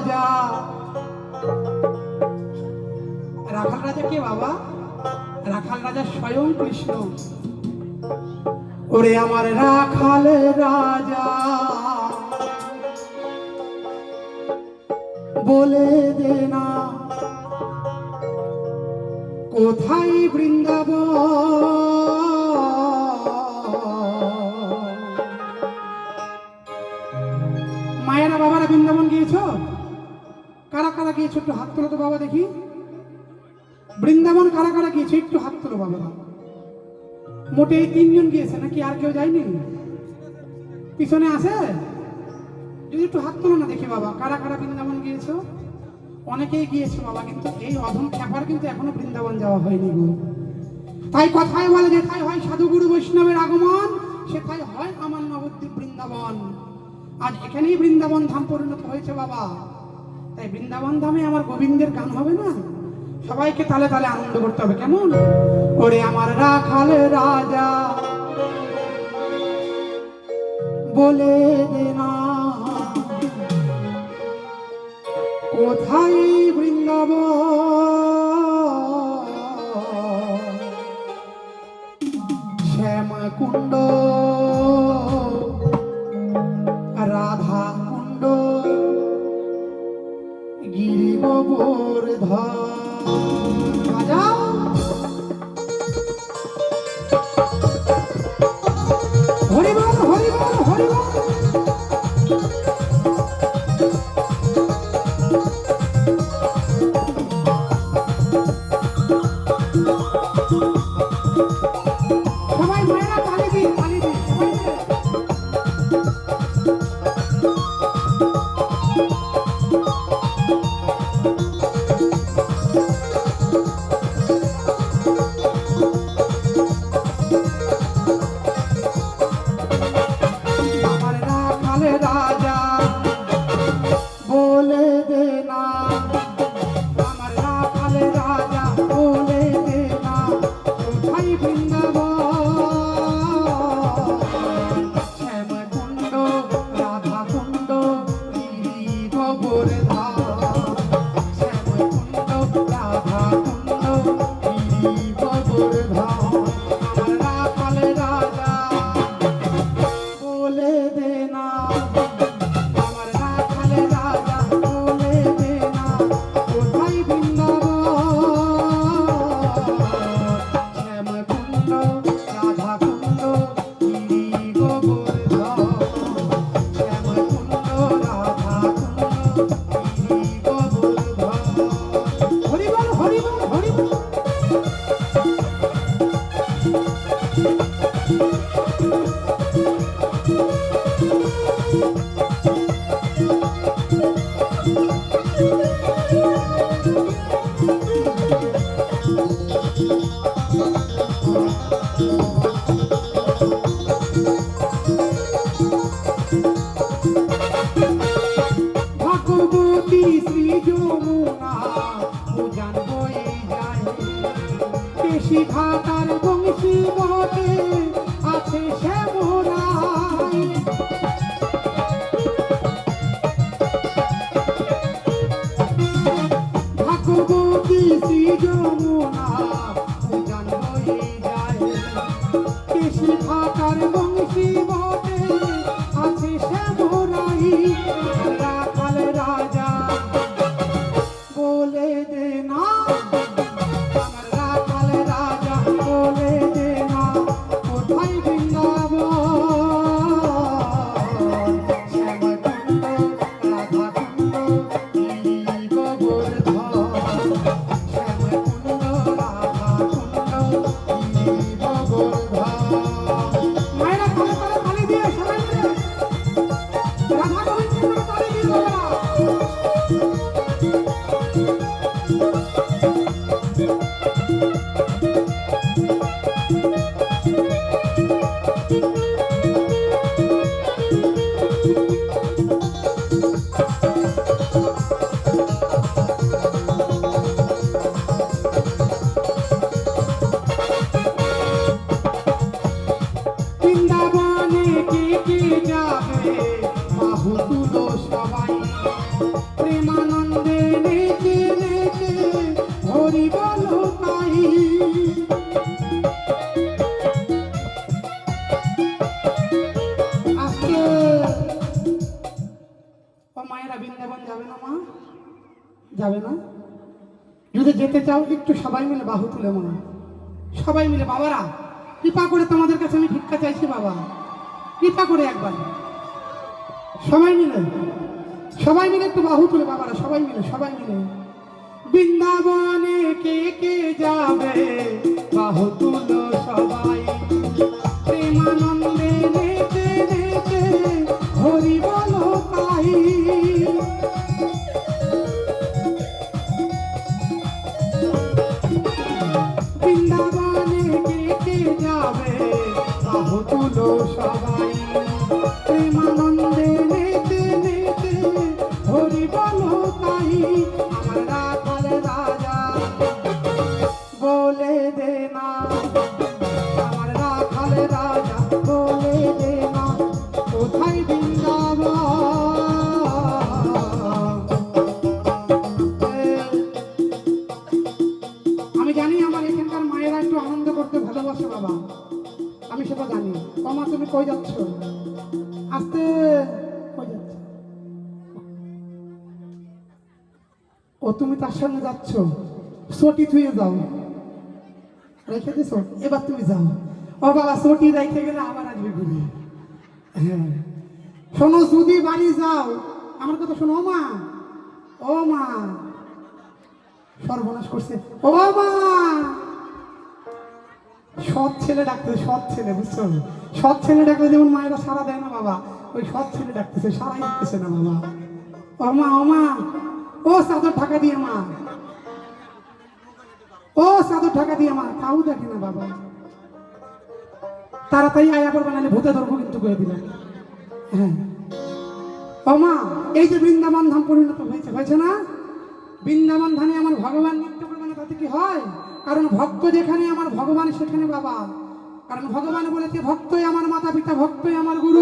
রাজা। রাখাল রাজা কে বাবা? রাখাল রাজা স্বয়ং কৃষ্ণ। ওরে আমার রাখাল রাজা বলে দে না কোথায় বৃন্দাবন? মায়েরা বাবারা বৃন্দাবন গিয়েছ? কারা কারা গিয়েছো একটু হাত তোলো তো বাবা দেখি। বৃন্দাবন কারা কারা গিয়েছো একটু হাত তোলো বাবারা। মোটে এই 3 জন গিয়েছে নাকি আর কেউ যায়নি? পিছনে আছে? যদি একটু হাত তোলো না দেখি বাবা, কারা কারা বৃন্দাবন গিয়েছো? অনেকেই গিয়েছো বাবা, কিন্তু এই অধম খ্যাপার কিন্তু এখনো বৃন্দাবন যাওয়া হয়নি গো। তাই কথায় বলে যেথায় হয় সাধুগুরু বৈষ্ণবের আগমন, সেথায় হয় আমার নবদ্বীপ বৃন্দাবন। আজ এখানেই বৃন্দাবন ধাম পরিণত হয়েছে বাবা। তাই বৃন্দাবন ধামে আমার গোবিন্দের গান হবে না? সবাইকে তালে তালে আনন্দ করতে হবে। কেমন? ওরে আমার রাখাল রাজা বলে দে না কোথায় বৃন্দাবন? শ্যাম কুণ্ড রাধা কুণ্ড গিরি গোবর্ধন। রাজা হরিবল হরিবল হরিবল। সবাই মায়েরা তালি দিন তালি দিন সবাই মিলে। আমার রাখাল রাজা বলে দে না, আমার রাখাল রাজা বলে দে না কোথায় বৃন্দাবন? শ্যাম কুণ্ড রাধা কুণ্ড গিরি গোবর্ধন। শ্যাম কুণ্ড রাধা কুণ্ড গিরি গোবর্ধন। আমার রাখাল রাজা বলে দে না, আমার রাখাল রাজা বলে দে না কোথায় বৃন্দাবন? শ্যাম কুণ্ড রাধা কুণ্ড গিরি গোবর্ধন। শ্যাম কুণ্ড রাধা কুণ্ড গিরি গোবর্ধন। হরিবল হরিবল হরিবল। ভগবতী শ্রী যমুনা উজান বয়ে যায়, কেশি ঘাটার বংশী বটে আছে শ্যামরাই। ভগবতী শ্রী যমুনা উজান বয়ে যায়, কেশি ঘাটার বংশী বটে আছে শ্যামরাই। রাখাল রাজা বলে দে না, আমার রাখাল রাজা বলে দে না কোথায় বৃন্দাবন? শ্যাম কুণ্ড রাধা কুণ্ড গিরি গোবর্ধন। শ্যাম কুণ্ড রাধা কুণ্ড গিরি গোবর্ধন। মায়েরা তালে তালে তালি দিয়ে সবাই মিলে রাধা গোবিন্দের তালি দিয়ে বাবা। বৃন্দাবনে কে কে যাবে বাহু তুলো সবাই। প্রেমানন্দে নেচে নেচে হরি বলো তাই। আজকে ও মায়েরা বৃন্দাবন যাবে না মা? যাবে না? যদি যেতে চাও একটু সবাই মিলে বাহু তুলে মা, সবাই মিলে। বাবারা কৃপা করে তোমাদের কাছে আমি ভিক্ষা চাইছি বাবা, কৃপা করে একবার সবাই মিলে, সবাই মিলে একটু বাহু তুলে বাবারা, সবাই মিলে, সবাই মিলে। বৃন্দাবনে কে কে যাবে বাহু তুলো সবাই, প্রেমানন্দে নেচে নেচে হরি বলো তাই। বৃন্দাবনে কে কে যাবে বাহু তুলো সবাই, প্রেমানন্দে নেচে নেচে হরি বলো তাই। আমার রাখাল রাজা বলে দে না, আমার রাখাল রাজা বলে দে না, কোথায় বৃন্দাবন। আমি জানি আমার এখানকার মায়েরা একটু আনন্দ করতে ভালোবাসে বাবা, আমি সেটা জানি। কমা তুমি কই যাচ্ছ? আস্তে কই যাচ্ছ? ও তুমি তার সঙ্গে যাচ্ছ, সটি থুয়ে যাও, রেখে দিছো, এবার তুমি যাও। ও বাবা সটি রেখে গেলে আবার আসবে ঘুরে। হ্যাঁ শোনো, যদি বাড়ি যাও আমার কথা শোনো। ও মা, ও মা, সর্বনাশ করছে। ও মা, সৎ ছেলে ডাকতেছে, সৎ ছেলে, বুঝছো? সৎ ছেলে ডাকলে যেমন মায়েরা সারা দেয় না বাবা, ওই সৎ ছেলে ডাকতেছে, সারাই দিতেছে না বাবা। ও মা, ও মা, ও চাদর ঢাকা দিয়ে মা, ও চাদর ঢাকা দিয়ে মা, তাও দেখে না বাবা। তাড়াতাড়ি আয়া পর বানালে ভূতে ধরবো কিন্তু করে দিলাম। হ্যাঁ ও মা, এই যে বৃন্দাবন ধাম পরিণত হয়েছে, হয়েছে না? বৃন্দাবন ধামে আমার ভগবান নিত্য করবে না, তাতে কি হয়? কারণ ভক্ত যেখানে আমার ভগবান সেখানে বাবা। কারণ ভগবান বলেছে ভক্তই আমার মাতা পিতা, ভক্তই আমার গুরু।